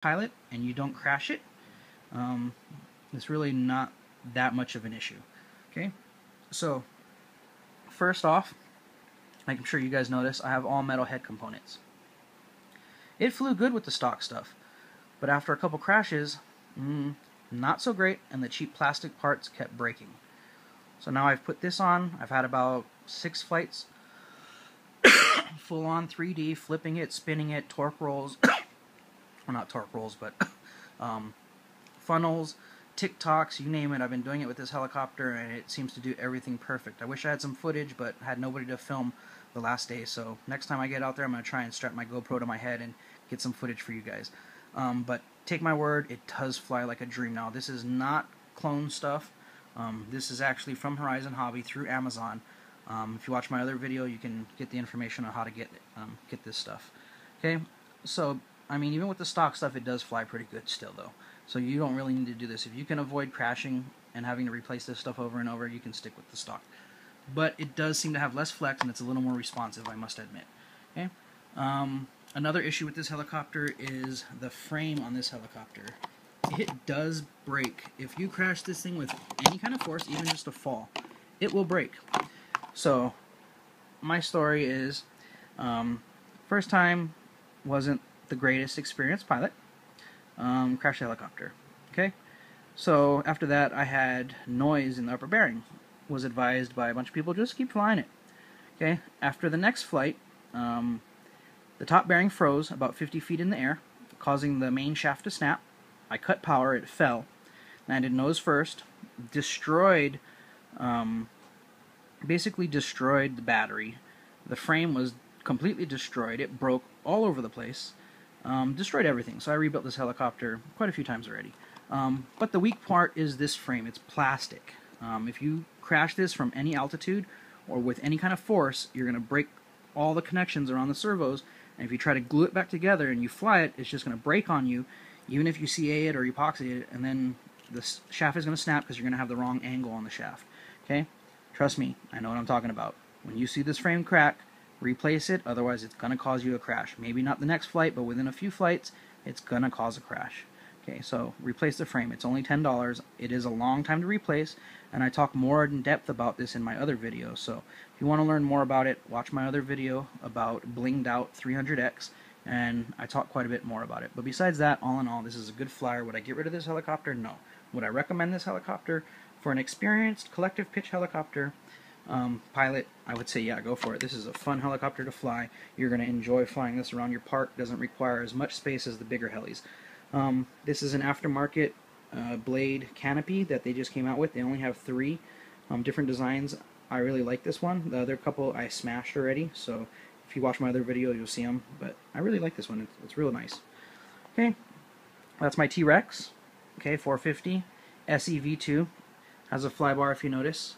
pilot and you don't crash it, it's really not that much of an issue. Okay, so first off, like I'm sure you guys noticed, I have all metal head components. It flew good with the stock stuff, but after a couple crashes, not so great, and the cheap plastic parts kept breaking. So now I've put this on. I've had about 6 flights, full on 3D, flipping it, spinning it, torque rolls, well, not torque rolls, but funnels, TikToks, you name it. I've been doing it with this helicopter, and it seems to do everything perfect. I wish I had some footage, but had nobody to film the last day, so next time I get out there, I'm going to try and strap my GoPro to my head and get some footage for you guys. But take my word, it does fly like a dream now. This is not clone stuff. This is actually from Horizon Hobby through Amazon. If you watch my other video, you can get the information on how to get this stuff. Okay, so I mean, even with the stock stuff, it does fly pretty good still, though. So you don't really need to do this. If you can avoid crashing and having to replace this stuff over and over, you can stick with the stock. But it does seem to have less flex, and it's a little more responsive, I must admit. Okay. Another issue with this helicopter is the frame on this helicopter. It does break. If you crash this thing with any kind of force, even just a fall, it will break. So, my story is, first time wasn't the greatest experience pilot. Crashed the helicopter. Okay? So, after that, I had noise in the upper bearing. Was advised by a bunch of people, just keep flying it. Okay? After the next flight, the top bearing froze about 50 feet in the air, causing the main shaft to snap. I cut power, it fell, landed nose first, destroyed, basically destroyed the battery. The frame was completely destroyed. It broke all over the place, destroyed everything. So I rebuilt this helicopter quite a few times already. But the weak part is this frame. It's plastic. If you crash this from any altitude or with any kind of force, you're going to break all the connections around the servos, and if you try to glue it back together and you fly it, it's just going to break on you, even if you CA it or epoxy it, and then the shaft is going to snap because you're going to have the wrong angle on the shaft. Okay? Trust me, I know what I'm talking about. When you see this frame crack, replace it, otherwise it's going to cause you a crash. Maybe not the next flight, but within a few flights, it's going to cause a crash. Okay, so replace the frame. It's only $10. It is a long time to replace, and I talk more in depth about this in my other videos. So if you want to learn more about it, watch my other video about blinged out 300X, and I talk quite a bit more about it. But besides that, all in all, this is a good flyer. Would I get rid of this helicopter? No. Would I recommend this helicopter for an experienced collective pitch helicopter pilot? I would say, yeah, go for it. This is a fun helicopter to fly. You're going to enjoy flying this around your park. Doesn't require as much space as the bigger helis. This is an aftermarket blade canopy that they just came out with. They only have 3 different designs. I really like this one. The other couple I smashed already, so if you watch my other video, you'll see them. But I really like this one. It's real nice. Okay, that's my T-Rex. Okay, 450 SEV2. Has a flybar if you notice.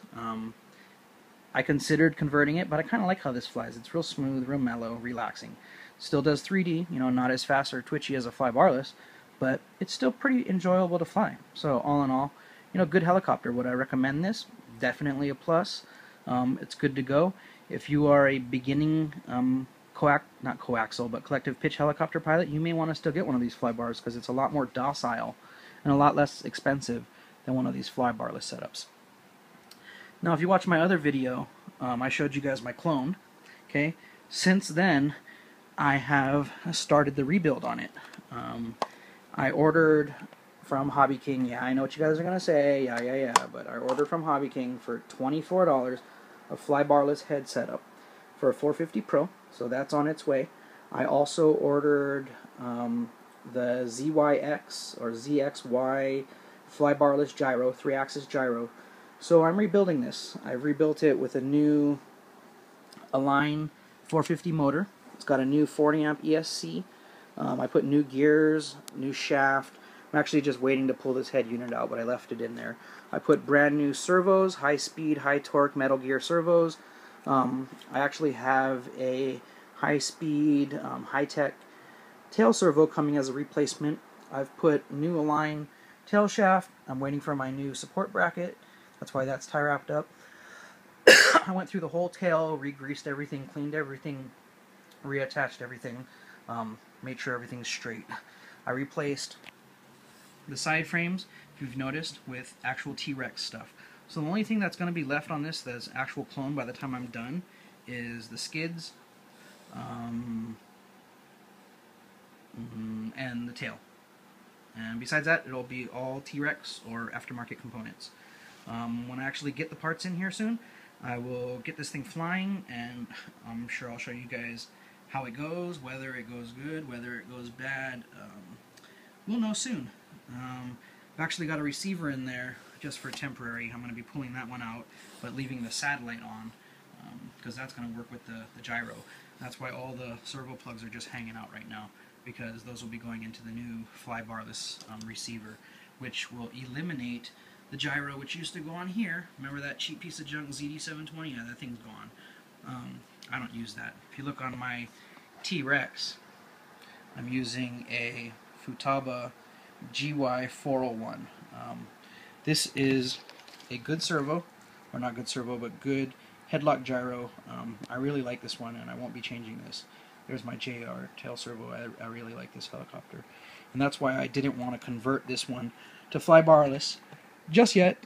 I considered converting it, but I kind of like how this flies. It's real smooth, real mellow, relaxing. Still does 3D, you know, not as fast or twitchy as a flybarless, but it's still pretty enjoyable to fly. So all in all, you know, good helicopter. Would I recommend this? Definitely a plus. It's good to go. If you are a beginning not coaxial, but collective pitch helicopter pilot, you may want to still get one of these flybars because it's a lot more docile and a lot less expensive than one of these flybarless setups. Now, if you watch my other video, I showed you guys my clone. Okay, since then, I have started the rebuild on it. I ordered from Hobby King. Yeah, I know what you guys are going to say. Yeah. But I ordered from Hobby King for $24 a flybarless head setup for a 450 Pro. So that's on its way. I also ordered the ZYX or ZXY flybarless gyro, 3-axis gyro. So I'm rebuilding this. I've rebuilt it with a new Align 450 motor. It's got a new 40 amp ESC. I put new gears, new shaft. I'm actually just waiting to pull this head unit out, but I left it in there. I put brand new servos, high speed, high torque Metal Gear servos. I actually have a high speed, high tech tail servo coming as a replacement. I've put new Align tail shaft. I'm waiting for my new support bracket. That's why that's tie wrapped up. I went through the whole tail, re-greased everything, cleaned everything, reattached everything, made sure everything's straight. I replaced the side frames, if you've noticed, with actual T-Rex stuff. So the only thing that's going to be left on this that's actual clone by the time I'm done is the skids and the tail. And besides that, it'll be all T-Rex or aftermarket components. When I actually get the parts in here soon, I will get this thing flying, and I'm sure I'll show you guys how it goes, whether it goes good, whether it goes bad. We'll know soon. I've actually got a receiver in there just for temporary. I'm going to be pulling that one out, but leaving the satellite on, because that's going to work with the gyro. That's why all the servo plugs are just hanging out right now, because those will be going into the new fly-barless receiver, which will eliminate the gyro, which used to go on here. Remember that cheap piece of junk ZD720? Yeah, that thing's gone. I don't use that. If you look on my T-Rex, I'm using a Futaba GY401. This is a good servo, or not good servo, but good headlock gyro. I really like this one, and I won't be changing this. There's my JR tail servo. I really like this helicopter, and that's why I didn't want to convert this one to fly-barless just yet,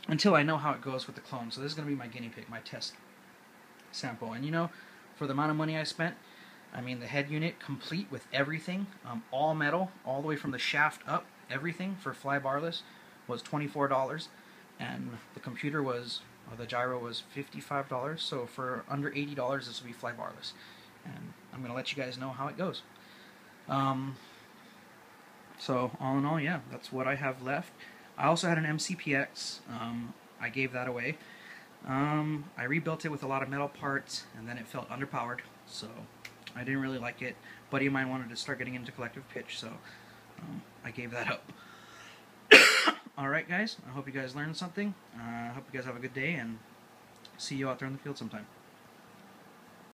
until I know how it goes with the clone. So this is going to be my guinea pig, my test sample. And you know, for the amount of money I spent, I mean, the head unit complete with everything, all metal, all the way from the shaft up, everything for fly-barless was $24, and the computer was, or the gyro was $55. So for under $80, this will be fly-barless, and I'm going to let you guys know how it goes. So all in all, yeah, that's what I have left. I also had an MCPX. I gave that away. I rebuilt it with a lot of metal parts, and then it felt underpowered, so I didn't really like it. A buddy of mine wanted to start getting into collective pitch, so I gave that up. Alright guys, I hope you guys learned something. I hope you guys have a good day, and see you out there in the field sometime.